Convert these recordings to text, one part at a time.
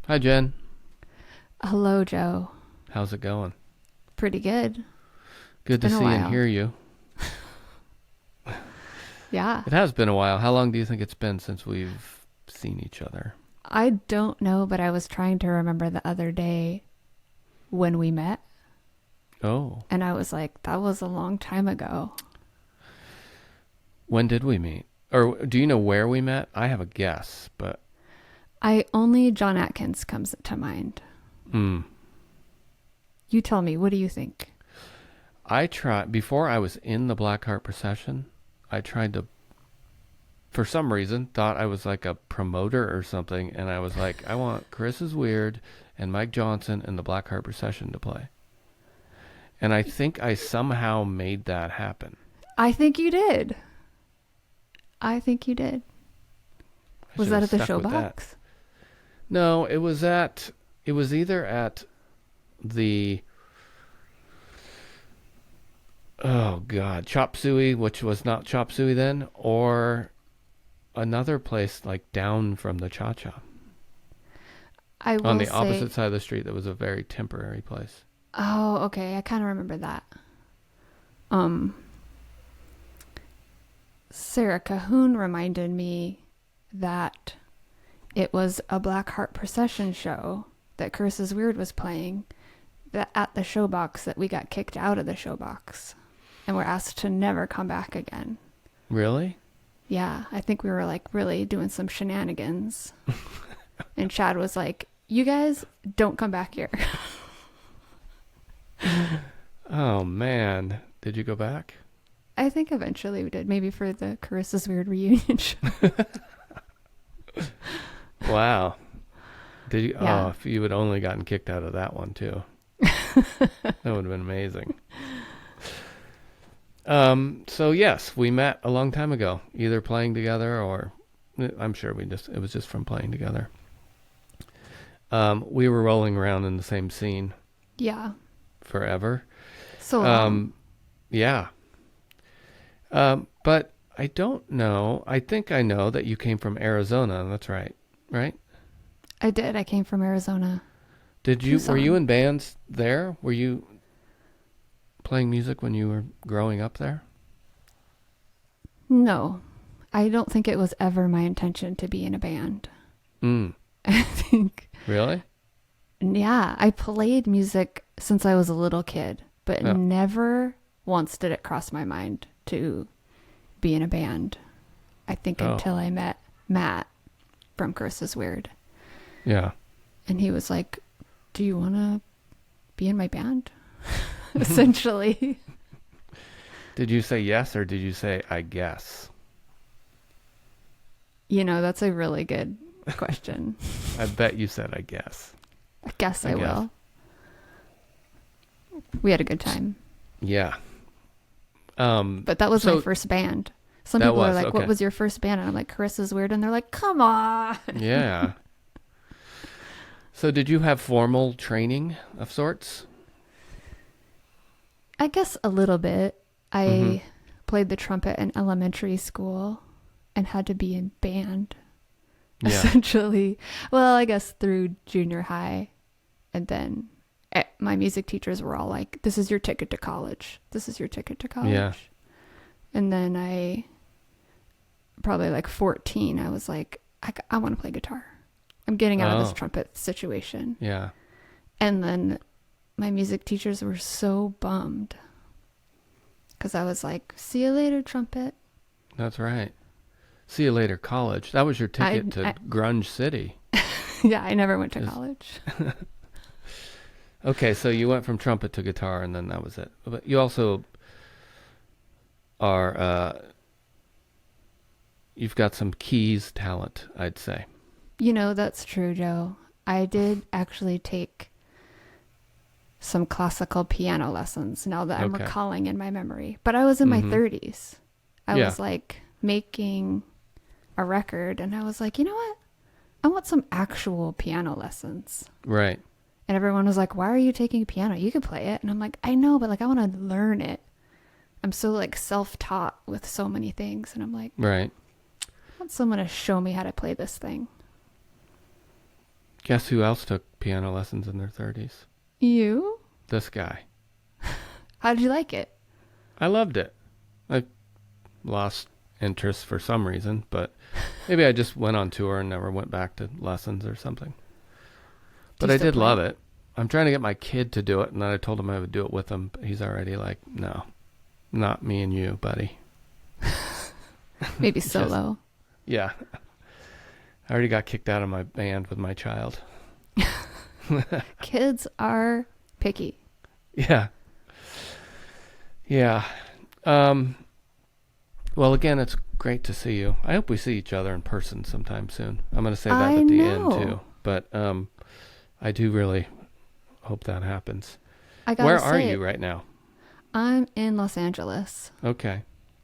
Hi, Jen. Hello, Joe. How's it going? Pretty good. It's Good to been a see and while. hear you. Yeah. It has been a while. How long do you think it's been since we've seen each other? I don't know, but I was trying to remember the other day when we met, Oh, and I was like, that was a long time ago. when did we meet? Or do you know where we met? I have a guess, but I only John Atkins comes to mind. hmm. You tell me, what do you think? I tried before I was in the Black Heart procession. I tried to, for some reason, thought I was like a promoter or something, and I was like, I want Chris's Wierd and Mike Johnson and the Black Heart procession to play. And I think I somehow made that happen. I think you did. I think you did. I Was should that have at the stuck with that. showbox? No, it was either at the, oh God, Chop Suey, which was not Chop Suey then, or another place like down from the Cha Cha I on will the say, opposite side of the street. That was a very temporary place. oh, okay. I kind of remember that. Um, Sarah Cahoon reminded me that it was a Black Heart procession show that Curse's Weird was playing that at the showbox that we got kicked out of the showbox and were asked to never come back again. Really? Yeah, I think we were like really doing some shenanigans. And Chad was like, you guys don't come back here. Oh man, did you go back? I think eventually we did, maybe for the Carissa's Weird reunion show. Wow. Did you? Yeah. Oh, if you had only gotten kicked out of that one too, that would have been amazing. So yes, we met a long time ago, either playing together or I'm sure it was just from playing together. We were rolling around in the same scene Yeah. forever. So long. Yeah. But I don't know. I think I know that you came from Arizona. That's right. Right? I did. I came from Arizona. Were Tucson. you in bands there? Were you playing music when you were growing up there? No, I don't think it was ever my intention to be in a band. Mm. I think, Really? yeah, I played music since I was a little kid, but Yeah. never once did it cross my mind to be in a band. I think Oh. until I met Matt from Curses Weird. Yeah. And he was like, do you want to be in my band? Essentially. Did you say yes or did you say I guess? You know, that's a really good question. I bet you said I guess. I guess I I guess. will. We had a good time. Yeah. But that was So my first band. Some that people are was, like, okay. what was your first band? And I'm like, Carissa's Weird. And they're like, come on. Yeah. So did you have formal training of sorts? I guess a little bit. I Mhm. played the trumpet in elementary school and had to be in band, Yeah. essentially. Well, I guess through junior high. And then my music teachers were all like, this is your ticket to college. This is your ticket to college. Yeah. And then probably like 14, I was like, I want to play guitar. I'm getting out of Oh. this trumpet situation. Yeah. And then my music teachers were so bummed because I was like, see you later, trumpet. That's right. See you later, college. That was your ticket to I- Grunge City. Yeah, I never went to Just- college. Okay, so you went from trumpet to guitar and then that was it. But you also are, you've got some keys talent, I'd say. You know, that's true, Joe. I did actually take some classical piano lessons now that I'm Okay. recalling in my memory. But I was in my Mhm. 30s. I Yeah. was like making a record and I was like, you know what? I want some actual piano lessons. Right. And everyone was like, why are you taking piano? You could play it. And I'm like, I know, but like I want to learn it. I'm so like self-taught with so many things. And I'm like, Right. I want someone to show me how to play this thing. Guess who else took piano lessons in their 30s? You? This guy. How did you like it? I loved it. I lost interest for some reason, but maybe I just went on tour and never went back to lessons or something. But I did love it. I'm trying to get my kid to do it, and then I told him I would do it with him, but he's already like, no, not me and you, buddy. Maybe solo. Yeah. I already got kicked out of my band with my child. Kids are picky. Yeah. Yeah. Well, again, it's great to see you. I hope we see each other in person sometime soon. I'm going to say that at the end, too. But I do really hope that happens. Where are you right now? I'm in Los Angeles. Okay.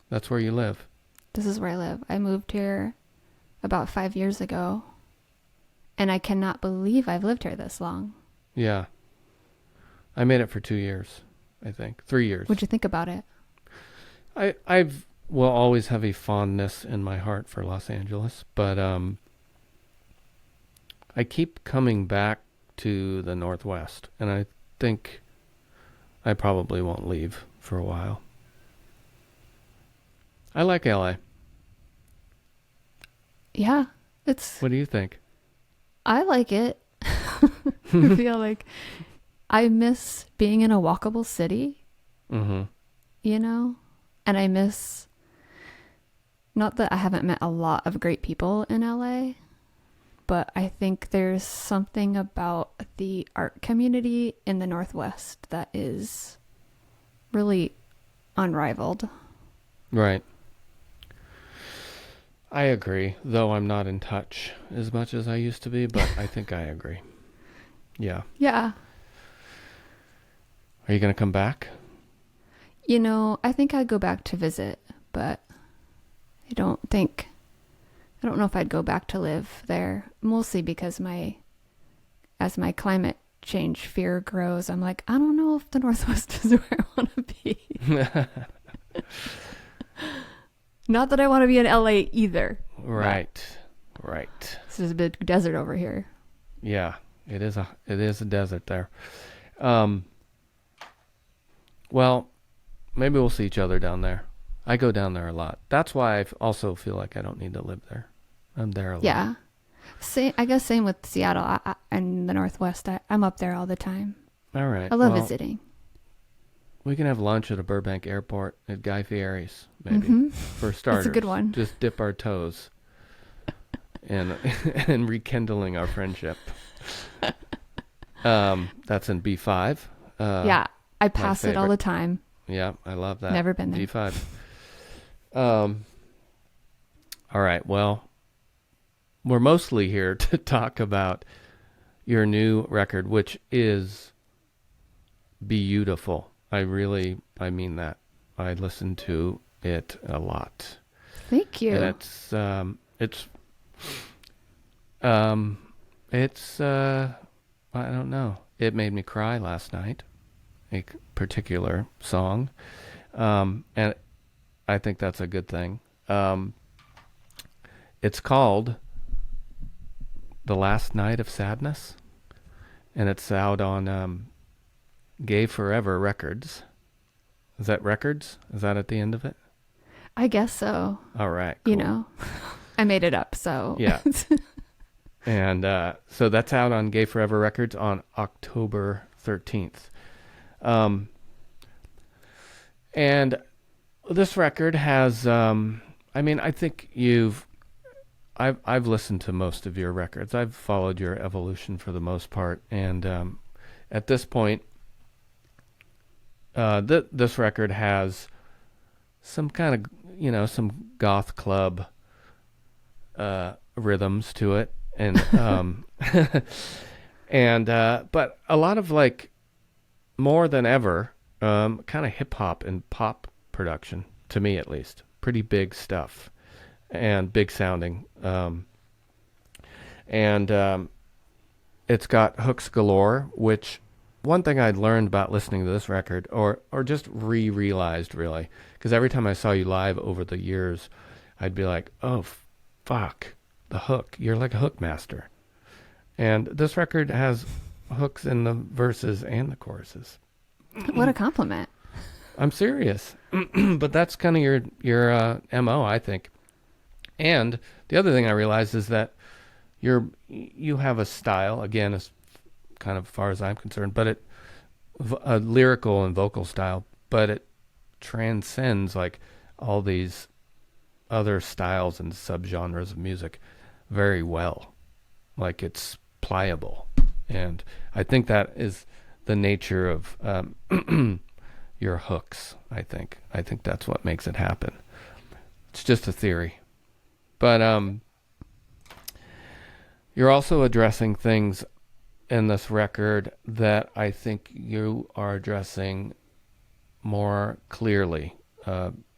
That's where you live. This is where I live. I moved here about 5 years ago. And I cannot believe I've lived here this long. Yeah. I made it for 2 years, I think. 3 years. What'd you think about it? I've will always have a fondness in my heart for Los Angeles, but I keep coming back to the Northwest, and I think I probably won't leave for a while. I like LA. Yeah, What do you think? I like it. I feel like I miss being in a walkable city. Mm-hmm. You know? And I miss, not that I haven't met a lot of great people in LA, but I think there's something about the art community in the Northwest that is really unrivaled. Right. I agree, though I'm not in touch as much as I used to be, but I think I agree. Yeah. Yeah. Are you going to come back? You know, I think I'd go back to visit, but I don't know if I'd go back to live there, mostly because as my climate change fear grows, I'm like, I don't know if the Northwest is where I want to be. Not that I want to be in LA either. Right. Right. This is a big desert over here. Yeah, it is a desert there. Well, maybe we'll see each other down there. I go down there a lot. That's why I also feel like I don't need to live there. I'm there a lot. Yeah. I guess same with Seattle and the Northwest. I'm up there all the time. All right. I love visiting. We can have lunch at a Burbank airport at Guy Fieri's, maybe, for starters. That's a good one. Just dip our toes and rekindling our friendship. That's in B5. Yeah, I pass it all the time. Yeah, I love that. Never been there. B5. All right, well, we're mostly here to talk about your new record, which is beautiful. I mean that. I listen to it a lot. Thank you. And I don't know. It made me cry last night, a particular song. And I think that's a good thing. It's called The Last Night of Sadness, and it's out on Gay Forever Records. Is that Records? Is that at the end of it? I guess so. All right. Cool. You know, I made it up, so. Yeah. And so that's out on Gay Forever Records on October 13th. And this record has, I think I've listened to most of your records. I've followed your evolution for the most part. And at this point, this record has some kind of, some goth club rhythms to it. And, but a lot of more than ever, kind of hip hop and pop production, to me at least. Pretty big stuff and big sounding. It's got hooks galore, which one thing I'd learned about listening to this record, or just realized really, because every time I saw you live over the years, I'd be like, oh, fuck, the hook. You're like a hook master. And this record has hooks in the verses and the choruses. What a compliment. I'm serious. But that's kind of your MO, I think. And the other thing I realized is that you have a style, again, as kind of far as I'm concerned, but a lyrical and vocal style, but it transcends like all these other styles and subgenres of music very well. Like it's pliable. And I think that is the nature of your hooks, I think. I think that's what makes it happen. It's just a theory. But you're also addressing things in this record that I think you are addressing more clearly.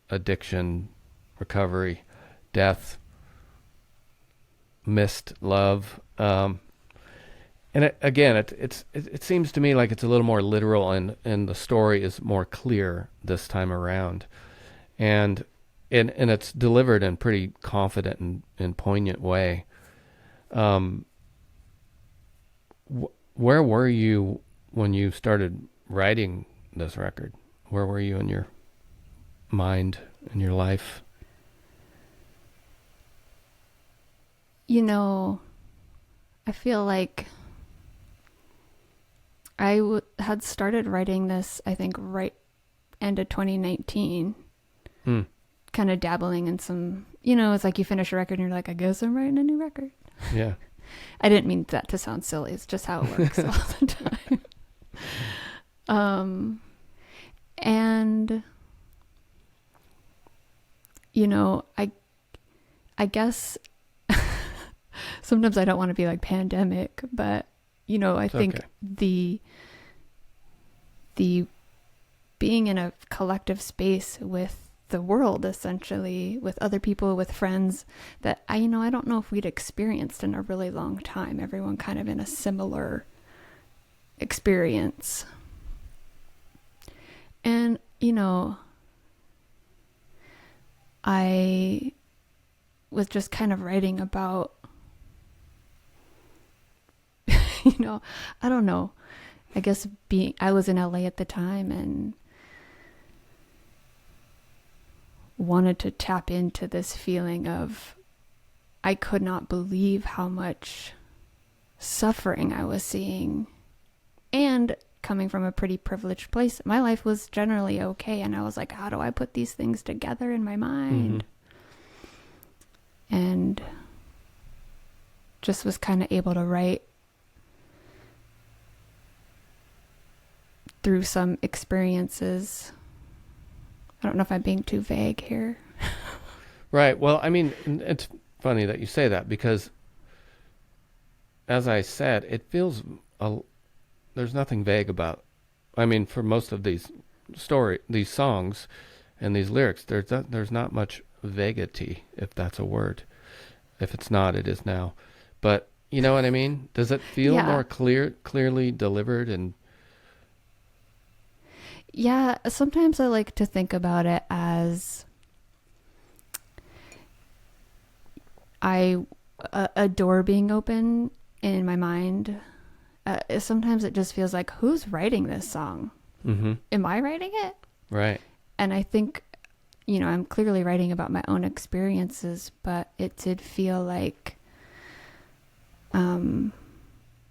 Addiction, recovery, death, missed love. And it seems to me like it's a little more literal, and the story is more clear this time around. And it's delivered in pretty confident and poignant way. Where were you when you started writing this record? Where were you in your mind, in your life? You know, I feel like I had started writing this, I think, right end of 2019. Kind of dabbling in some, it's like you finish a record and you're like, I guess I'm writing a new record. Yeah. I didn't mean that to sound silly. It's just how it works all the time. And, I guess sometimes I don't want to be like pandemic, but, I think okay. the being in a collective space with the world, essentially, with other people, with friends that I don't know if we'd experienced in a really long time. Everyone kind of in a similar experience. And, I was just kind of writing about, I don't know, I guess I was in LA at the time and wanted to tap into this feeling of I could not believe how much suffering I was seeing. And coming from a pretty privileged place, my life was generally okay. And I was like, how do I put these things together in my mind? Mm-hmm. And just was kind of able to write through some experiences. I don't know if I'm being too vague here. Right. Well, I mean, it's funny that you say that because, as I said, it feels there's nothing vague about. I mean, for most of these songs, and these lyrics, there's not much vaguity, if that's a word. If it's not, it is now. But you know what I mean? Does it feel more clearly delivered and? Yeah, sometimes I like to think about it as a door being open in my mind. Sometimes it just feels like, who's writing this song? Mm-hmm. Am I writing it? Right. And I think, I'm clearly writing about my own experiences, but it did feel like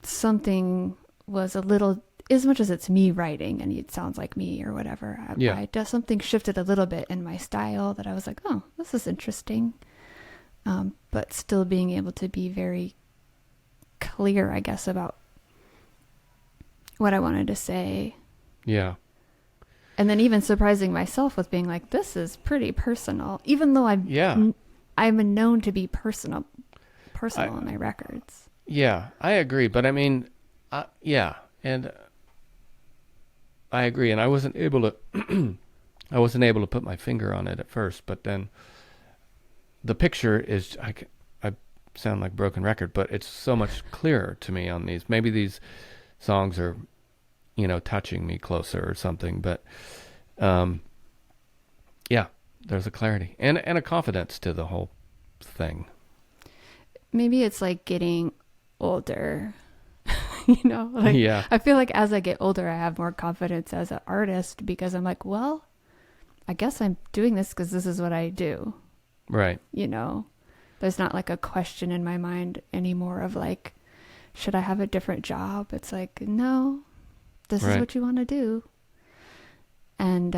something was a little, as much as it's me writing and it sounds like me or whatever, something shifted a little bit in my style that I was like, oh, this is interesting. But still being able to be very clear, I guess, about what I wanted to say. Yeah. And then even surprising myself with being like, this is pretty personal, even though I'm known to be personal in my records. Yeah, I agree. But I mean, and I agree. And I wasn't able to put my finger on it at first, but then the picture is, I sound like a broken record, but it's so much clearer to me on these. Maybe these songs are, touching me closer or something, but there's a clarity and a confidence to the whole thing. Maybe it's like getting older. You know, like Yeah. I feel like as I get older, I have more confidence as an artist because I'm like, well, I guess I'm doing this because this is what I do. Right. You know, there's not like a question in my mind anymore of like, should I have a different job? It's like, no, this is what you want to do. And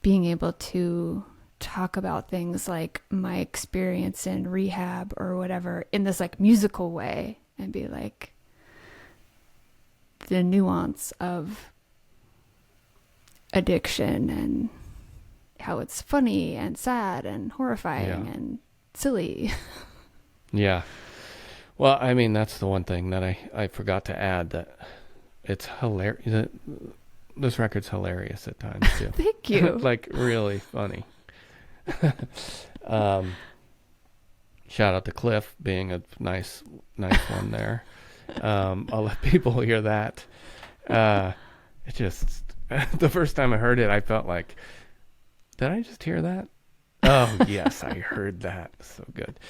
being able to talk about things like my experience in rehab or whatever in this like musical way and be like the nuance of addiction and how it's funny and sad and horrifying and silly. Yeah. Well, I mean, that's the one thing that I forgot to add, that it's hilarious. This record's hilarious at times too. Thank you. Like really funny. Shout out to Cliff being a nice one there. I'll let people hear that. It just, the first time I heard it, I felt like, did I just hear that? Oh yes, I heard that. So good.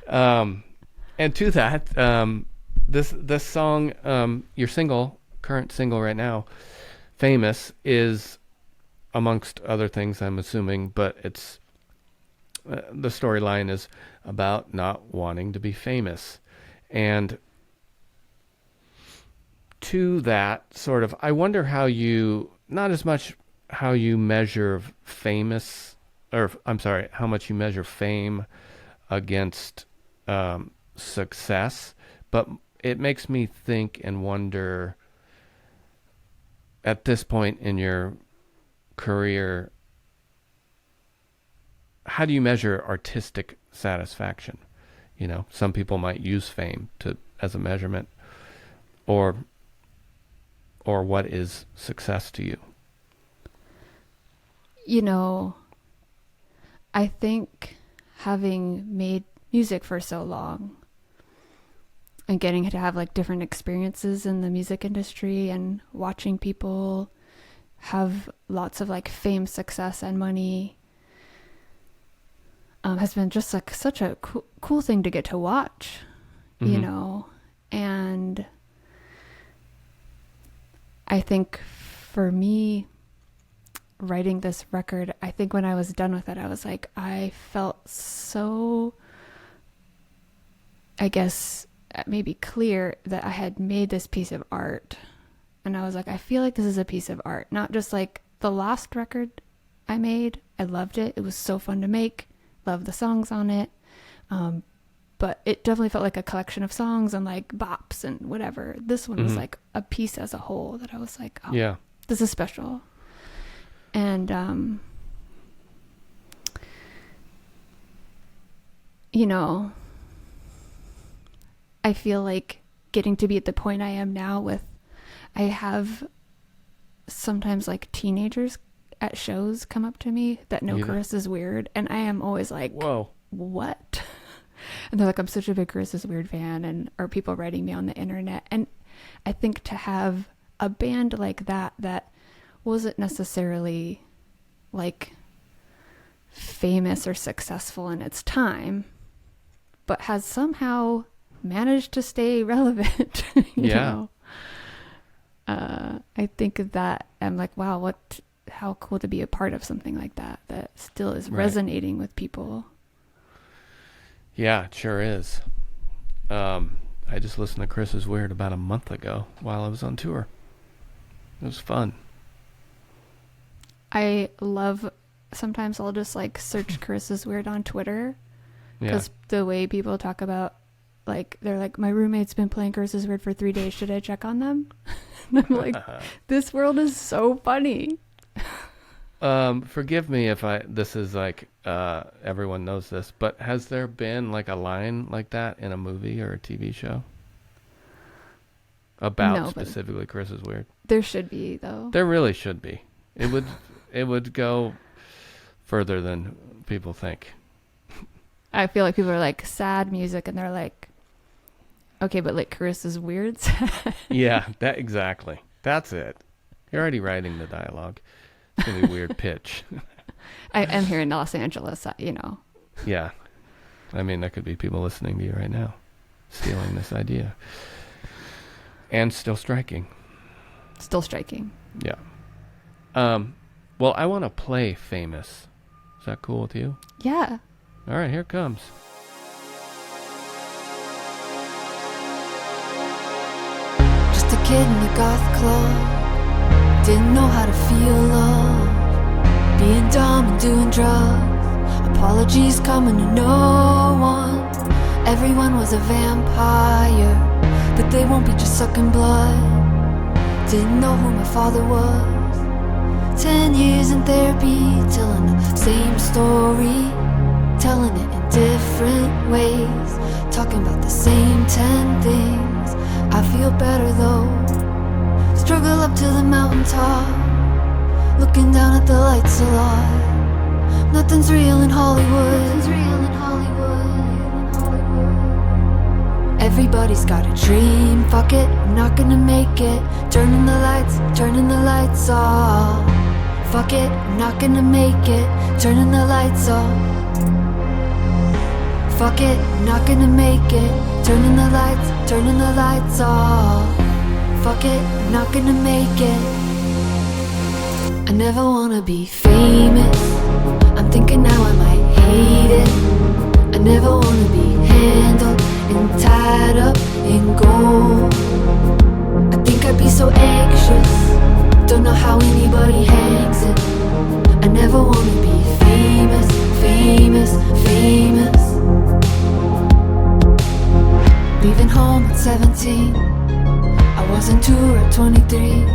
And to that, this song, your current single right now, Famous, is amongst other things, I'm assuming, but it's the storyline is about not wanting to be famous. And to that sort of, I wonder how you, not as much how you measure famous, or I'm sorry, how much you measure fame against success, but it makes me think and wonder, at this point in your career, how do you measure artistic satisfaction? You know, some people might use fame as a measurement, or what is success to you? You know, I think having made music for so long and getting to have like different experiences in the music industry and watching people have lots of like fame, success, and money has been just like such a cool thing to get to watch, you know. And I think for me, writing this record, I think when I was done with it, I was like, I felt so, I guess, maybe clear that I had made this piece of art. And I was like, I feel like this is a piece of art, not just like the last record I made. I loved it. It was so fun to make. Loved the songs on it. But it definitely felt like a collection of songs and like bops and whatever. This one was like a piece as a whole that I was like, oh, yeah, this is special. And, you know, I feel like getting to be at the point I am now with, I have sometimes like teenagers at shows come up to me that know Carris is Wierd, and I am always like, whoa, what? And they're like, I'm such a big Carris is Wierd fan, and or people writing me on the internet. And I think to have a band like that wasn't necessarily like famous or successful in its time, but has somehow managed to stay relevant, you know? I think that I'm like, wow, how cool to be a part of something like that still is resonating with people. Yeah, it sure is. I just listened to Carris is Wierd about a month ago while I was on tour. It was fun. I love, sometimes I'll just like search Carris is Wierd on Twitter, because the way people talk about, like, they're like, my roommate's been playing Carris is Wierd for 3 days. Should I check on them? And I'm like, this world is so funny. Forgive me if this is like, everyone knows this, but has there been like a line like that in a movie or a TV show about specifically Carris is Wierd? There should be, though. There really should be. It would go further than people think. I feel like people are like, sad music, and they're like, okay, but like Carris is Wierd. Yeah, exactly. That's it. You're already writing the dialogue. It's gonna be weird pitch. I am here in Los Angeles, you know. Yeah. I mean, there could be people listening to you right now, stealing this idea. And still striking. Still striking. Yeah. Well, I want to play Famous. Is that cool with you? Yeah. All right, here it comes. Just a kid in a goth club, didn't know how to feel love, being dumb and doing drugs, apologies coming to no one. Everyone was a vampire, but they won't be just sucking blood. Didn't know who my father was. 10 years in therapy, telling the same story, telling it in different ways, talking about the same 10 things. I feel better though. Struggle up to the mountaintop, looking down at the lights a lot. Nothing's real in Hollywood. Everybody's got a dream, fuck it, I'm not gonna make it. Turning the lights off. Fuck it, I'm not gonna make it. Turning the lights off. Fuck it, I'm not gonna make it. Turning the lights off. Fuck it, I'm not gonna make it. I never wanna be famous. I'm thinking now I might hate it. I never wanna be handled and tied up in gold. I think I'd be so anxious, don't know how anybody hangs it. I never wanna be famous, famous, famous. Leaving home at 17, I was on tour at 23,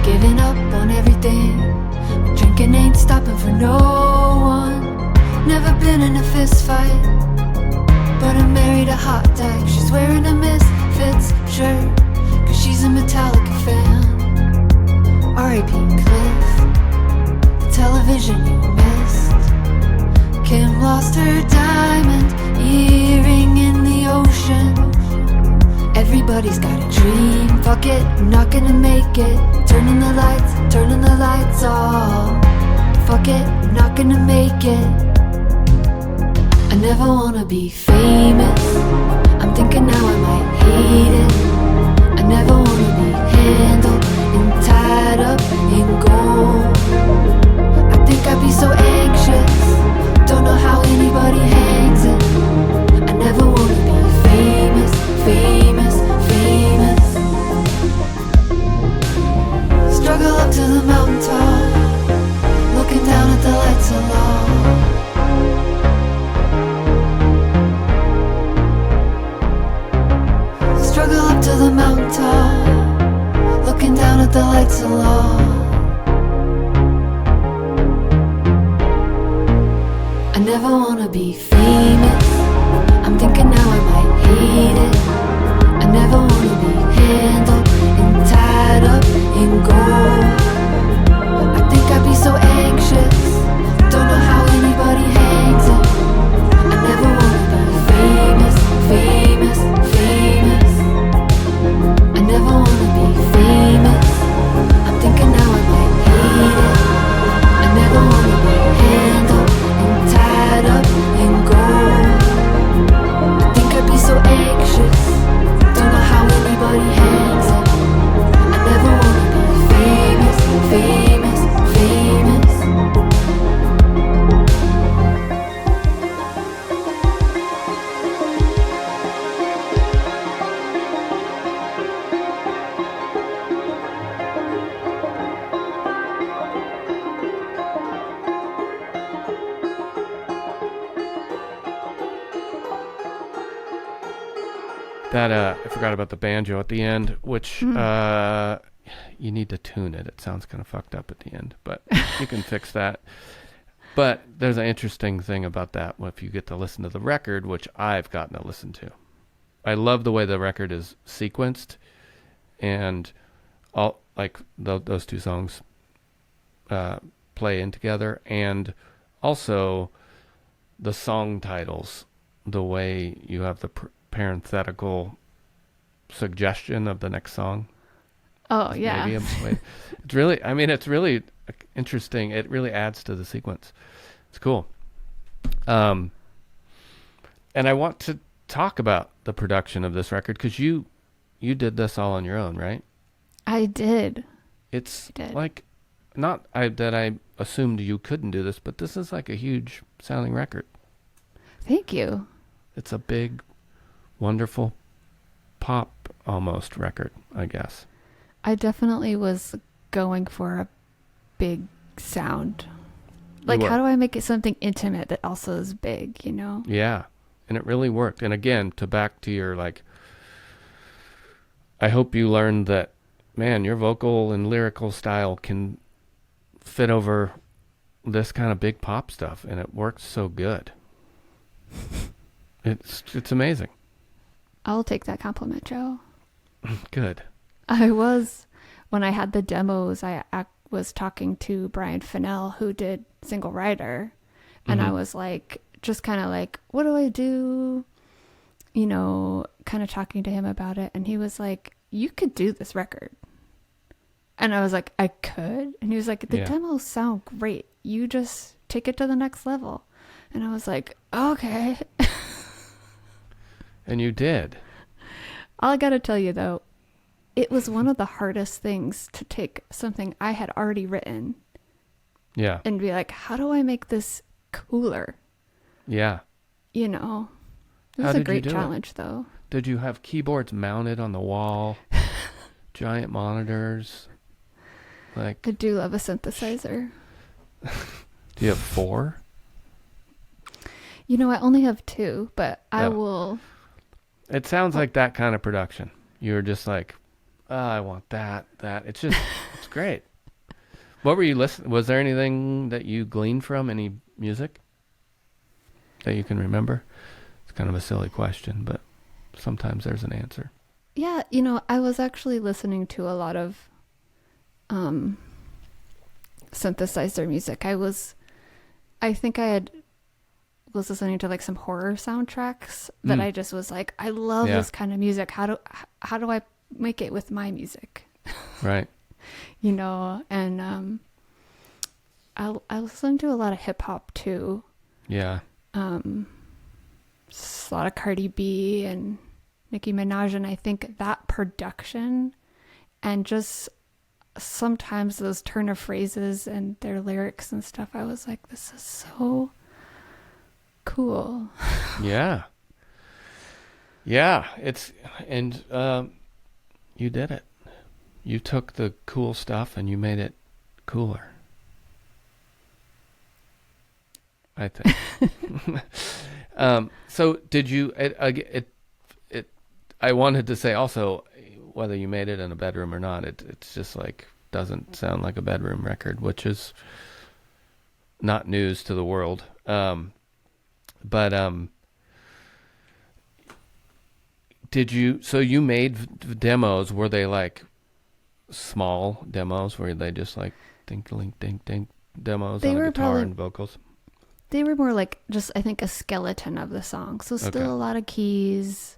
giving up on everything. My drinking ain't stopping for no one. Never been in a fist fight, but I married a hot type. She's wearing a Misfits shirt, cause she's a Metallica fan. R.I.P. Cliff, the television you missed. Kim lost her diamond earring in the ocean. Everybody's got a dream, fuck it, I'm not gonna make it. Turning the lights off. Fuck it, I'm not gonna make it. I never wanna be famous. I'm thinking now I might hate it. I never wanna be handled and tied up in gold. I think I'd be so anxious, don't know how anybody hangs it. I never wanna be famous, famous, famous. Struggle up to the mountaintop, looking down at the lights alone. Struggle up to the mountaintop, looking down at the lights alone. I never wanna be famous. I'm thinking now I might hate it. I never wanna be handled and tied up in gold. I think I'd be so anxious, don't know how anybody hangs it. I never wanna be famous, famous, famous. I never wanna be famous. I'm thinking now I might hate it. I never wanna be handled and tied up in gold. I think I'd be so anxious, don't know how anybody hangs it. I never wanna be famous, famous, famous. That I forgot about the banjo at the end, which you need to tune it. It sounds kind of fucked up at the end, but you can fix that. But there's an interesting thing about that if you get to listen to the record, which I've gotten to listen to. I love the way the record is sequenced, and all like those two songs play in together, and also the song titles, the way you have the parenthetical suggestion of the next song. Oh, yeah. Maybe it's really, I mean, it's really interesting. It really adds to the sequence. It's cool. And I want to talk about the production of this record because you did this all on your own, right? I did. It's I did. like that I assumed you couldn't do this, but this is like a huge sounding record. Thank you. It's a big, wonderful pop almost record, I guess. I definitely was going for a big sound. Like, were. how do I make it something intimate that also is big, you know? Yeah. And it really worked. And again, back to your like, I hope you learned that, man, your vocal and lyrical style can fit over this kind of big pop stuff, and it works so good. It's amazing. I'll take that compliment, Joe. Good. When I had the demos, I was talking to Brian Fennell, who did Single Rider, and I was like, just kind of like, what do I do? You know, kind of talking to him about it, and he was like, you could do this record. And I was like, I could? And he was like, the demos sound great. You just take it to the next level. And I was like, okay. And you did. All I got to tell you, though, it was one of the hardest things to take something I had already written and be like, how do I make this cooler? Yeah. You know, it was a great challenge, though. Did you have keyboards mounted on the wall? Giant monitors? Like, I do love a synthesizer. Do you have 4? You know, I only have 2, but I will. It sounds like that kind of production. You're just like, oh, I want that. It's just, it's great. What were you listening? Was there anything that you gleaned from, any music that you can remember? It's kind of a silly question, but sometimes there's an answer. Yeah, you know, I was actually listening to a lot of synthesizer music. I think I was listening to like some horror soundtracks that I just was like, I love this kind of music. How do I make it with my music? Right. You know, and I listen to a lot of hip hop too. Yeah. A lot of Cardi B and Nicki Minaj, and I think that production and just sometimes those turn of phrases and their lyrics and stuff, I was like, this is so cool. Yeah. And you did it. You took the cool stuff and you made it cooler, I think. So did you, I wanted to say also, whether you made it in a bedroom or not, it's just like, doesn't sound like a bedroom record, which is not news to the world. So you made demos, were they like small demos? Were they just like tinkling, dink, dink demos on a guitar and vocals? They were more like just, I think, a skeleton of the song. So still a lot of keys,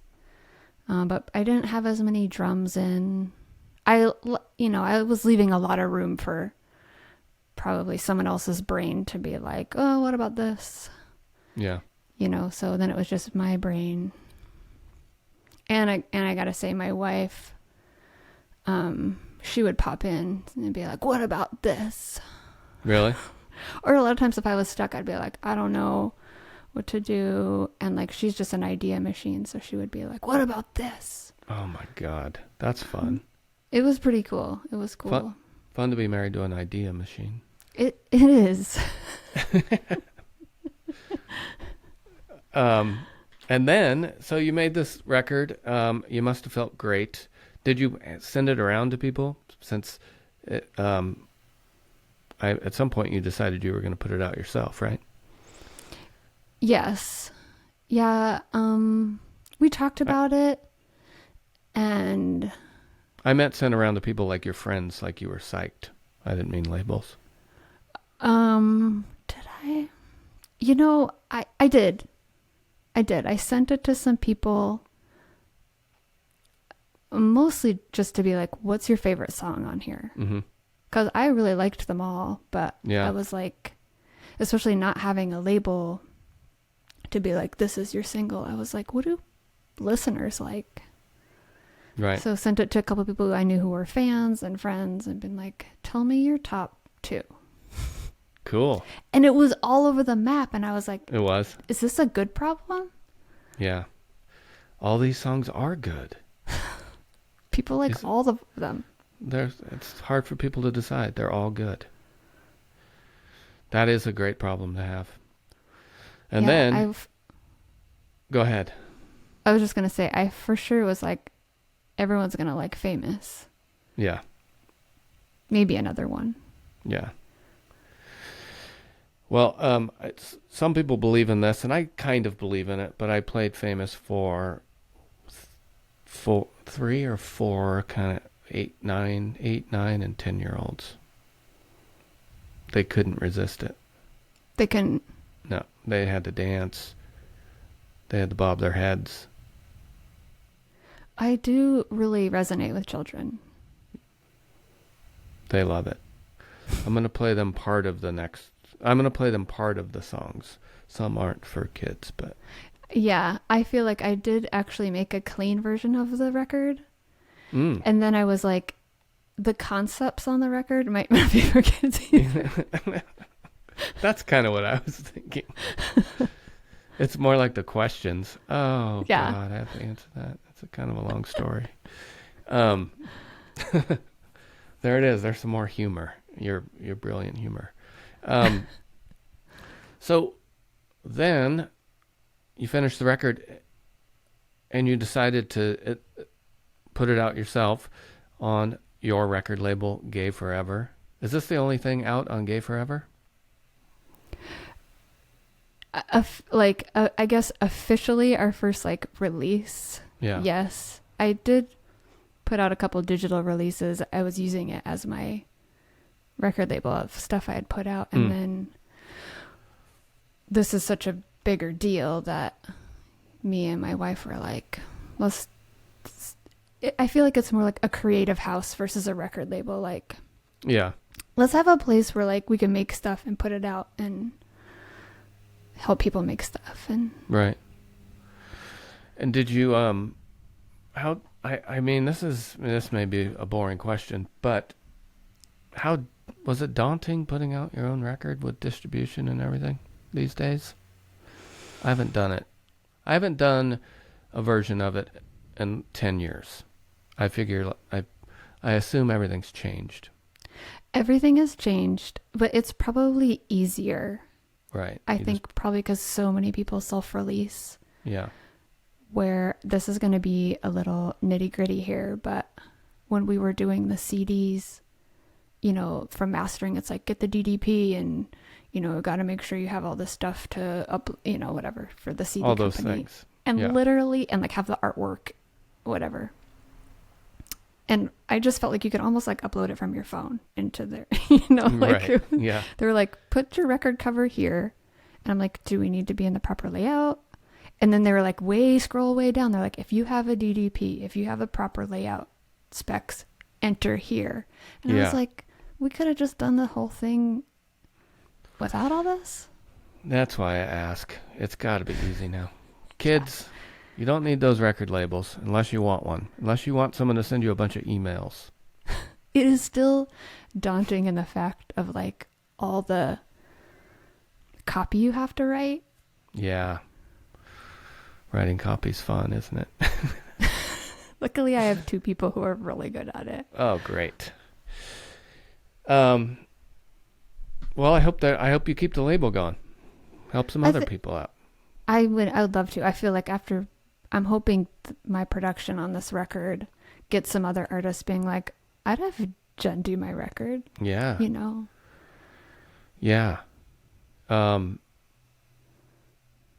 but I didn't have as many drums in. I was leaving a lot of room for probably someone else's brain to be like, oh, what about this? Yeah. You know, so then it was just my brain. And I gotta say, my wife, she would pop in and be like, what about this? Really? Or a lot of times if I was stuck, I'd be like, I don't know what to do. And like, she's just an idea machine. So she would be like, what about this? Oh my God. That's fun. It was pretty cool. It was cool. Fun to be married to an idea machine. It is. And then, so you made this record. You must have felt great. Did you send it around to people? Since at some point you decided you were going to put it out yourself, right? Yes. Yeah. We talked about it, and I meant send around to people like your friends, like you were psyched. I didn't mean labels. Did I? You know, I did. I sent it to some people, mostly just to be like, what's your favorite song on here? Mm-hmm. Because I really liked them all, but I was like, especially not having a label to be like, this is your single. I was like, what do listeners like? Right. So sent it to a couple of people who I knew who were fans and friends and been like, tell me your top 2. Cool. And it was all over the map. And I was like, It was. is this a good problem? Yeah. All these songs are good. People like all of them. It's hard for people to decide. They're all good. That is a great problem to have. And then, go ahead. I was just going to say, I for sure was like, everyone's going to like Famous. Yeah. Maybe another one. Yeah. Well, some people believe in this, and I kind of believe in it, but I played Famous for 3 or 4 kind of 8, 9, and 10-year-olds. They couldn't resist it. They couldn't. No, they had to dance. They had to bob their heads. I do really resonate with children. They love it. I'm going to play them part of the songs. Some aren't for kids, but... Yeah, I feel like I did actually make a clean version of the record. And then I was like, the concepts on the record might not be for kids either. That's kind of what I was thinking. It's more like the questions. Oh, yeah. God, I have to answer that. It's a kind of a long story. There it is. There's some more humor. Your brilliant humor. So then you finished the record and you decided to put it out yourself on your record label, Gay Forever. Is this the only thing out on Gay Forever? I guess officially our first release. Yeah. Yes. I did put out a couple digital releases. I was using it as my record label of stuff I had put out. And then this is such a bigger deal that me and my wife were like, I feel like it's more like a creative house versus a record label. Like, yeah, let's have a place where we can make stuff and put it out and help people make stuff. And right. And did you how I mean this may be a boring question, but how was it daunting putting out your own record with distribution and everything these days? I haven't done it. I haven't done a version of it in 10 years. I figure I assume everything's changed. Everything has changed, but it's probably easier. Right. I think probably because so many people self-release. Yeah. Where this is going to be a little nitty-gritty here, but when we were doing the CDs, from mastering, it's like, get the DDP and, got to make sure you have all this stuff to whatever for the CD all company. Those things. And literally, and have the artwork, whatever. And I just felt like you could almost upload it from your phone into there, Right. Yeah. They were like, put your record cover here. And I'm like, do we need to be in the proper layout? And then they were like, scroll way down. They're like, if you have a DDP, if you have a proper layout specs, enter here. And I was like, we could have just done the whole thing without all this. That's why I ask. It's got to be easy now. Kids, you don't need those record labels unless you want one. Unless you want someone to send you a bunch of emails. It is still daunting in the fact of all the copy you have to write. Yeah. Writing copy's fun, isn't it? Luckily, I have 2 people who are really good at it. Oh, great. Well, I hope you keep the label going. Help some other people out. I would love to. I feel like I'm hoping my production on this record gets some other artists being like, I'd have Jenn do my record. Yeah. Yeah.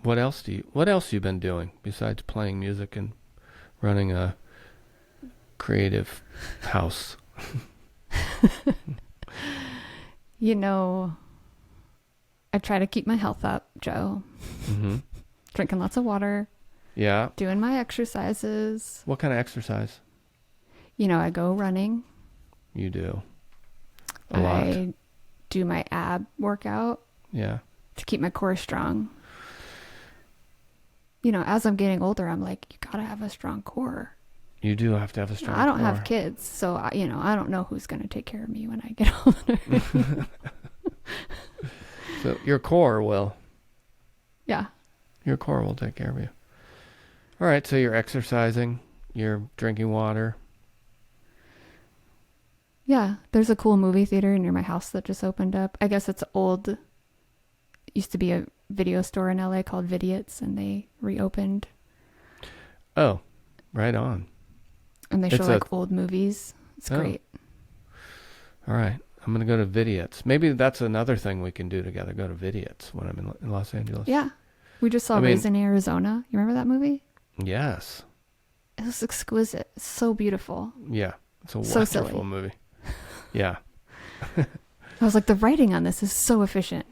What else you been doing besides playing music and running a creative house? I try to keep my health up, Joe. Mm-hmm. Drinking lots of water. Yeah. Doing my exercises. What kind of exercise? I go running. You do. A lot. I do my ab workout. Yeah. To keep my core strong. as I'm getting older, I'm like, you gotta have a strong core. You do have to have a strong I don't core. have kids, so I don't know who's gonna take care of me when I get older. So your core will. Yeah. Your core will take care of you. All right, so you're exercising, you're drinking water. Yeah, there's a cool movie theater near my house that just opened up. I guess it's old. It used to be a video store in LA called Vidiots, and they reopened. Oh, right on. And they show old movies. It's great. All right. I'm going to go to Vidiots. Maybe that's another thing we can do together. Go to Vidiots when I'm in Los Angeles. Yeah. We just saw Raising Arizona. You remember that movie? Yes. It was exquisite. It's so beautiful. Yeah. It's a so wonderful silly. movie. Yeah. I was like, the writing on this is so efficient.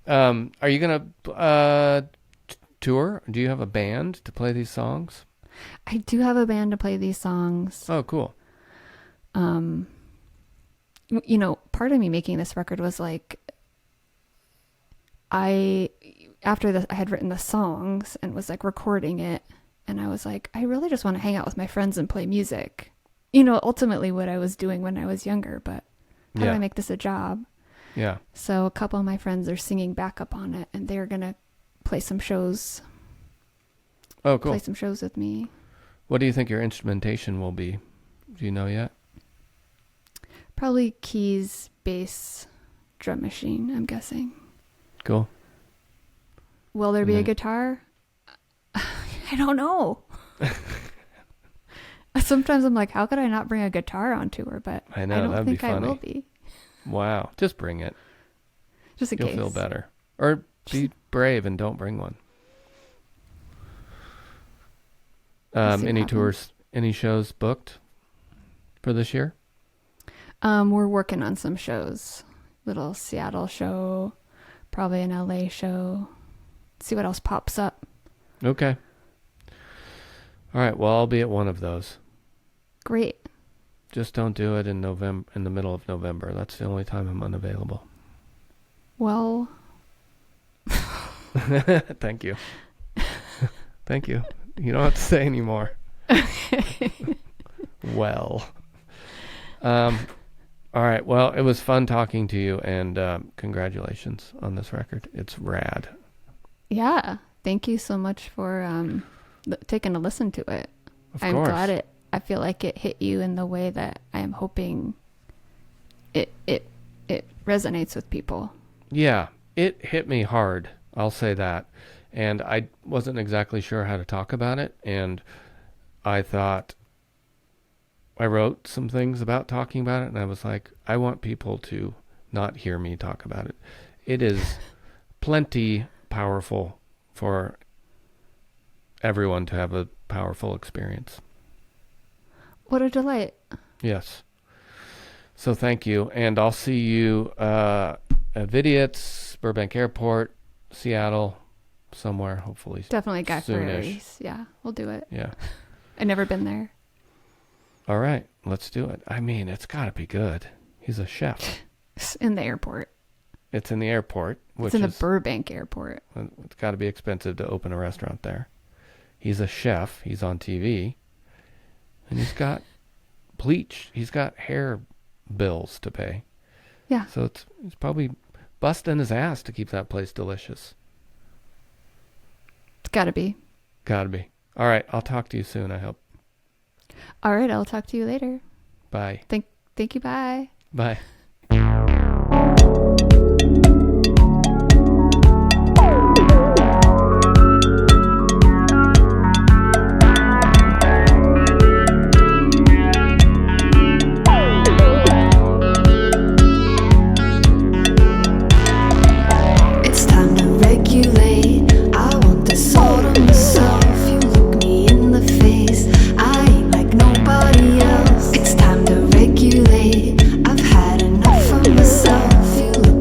Are you going to tour? Do you have a band to play these songs? I do have a band to play these songs. Oh, cool. Part of me making this record was like, after this, I had written the songs and was like recording it. And I was like, I really just want to hang out with my friends and play music. Ultimately what I was doing when I was younger, but how do I make this a job? Yeah. So a couple of my friends are singing backup on it, and they're going to play some shows. Oh, cool. Play some shows with me. What do you think your instrumentation will be? Do you know yet? Probably keys, bass, drum machine, I'm guessing. Cool. Will there be a guitar? I don't know. Sometimes I'm like, how could I not bring a guitar on tour? But I know, I don't that'd think be funny. I will be. Wow. Just bring it. Just in case. You'll feel better. Or be brave and don't bring one. Any tours, any shows booked for this year? We're working on some shows. Little Seattle show, probably an LA show. See what else pops up. Okay. All right. Well, I'll be at one of those. Great. Just don't do it in the middle of November. That's the only time I'm unavailable. Well. Thank you. Thank you. You don't have to say anymore. Well. All right. Well, it was fun talking to you, and congratulations on this record. It's rad. Yeah. Thank you so much for taking a listen to it. I'm glad I feel like it hit you in the way that I am hoping it resonates with people. Yeah, it hit me hard. I'll say that. And I wasn't exactly sure how to talk about it. And I thought, I wrote some things about talking about it. And I was like, I want people to not hear me talk about it. It is plenty powerful for everyone to have a powerful experience. What a delight. Yes. So thank you. And I'll see you at Vidiots, Burbank Airport, Seattle, somewhere, hopefully. Definitely Guy soonish. Fieri's. Yeah, we'll do it. Yeah. I've never been there. All right. Let's do it. I mean, it's got to be good. He's a chef. It's in the airport. It's in the airport. It's in the Burbank airport. It's got to be expensive to open a restaurant there. He's a chef. He's on TV. And he's got bleach. He's got hair bills to pay. Yeah. So it's probably busting his ass to keep that place delicious. It's got to be. Got to be. All right. I'll talk to you soon, I hope. All right. I'll talk to you later. Bye. Thank you. Bye. Bye. It's time to regulate. I want this all to myself. You look me in the face. I ain't like nobody else. It's time to regulate. I've had enough of myself. You look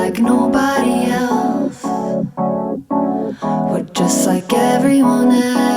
like nobody else. We're just like everyone else.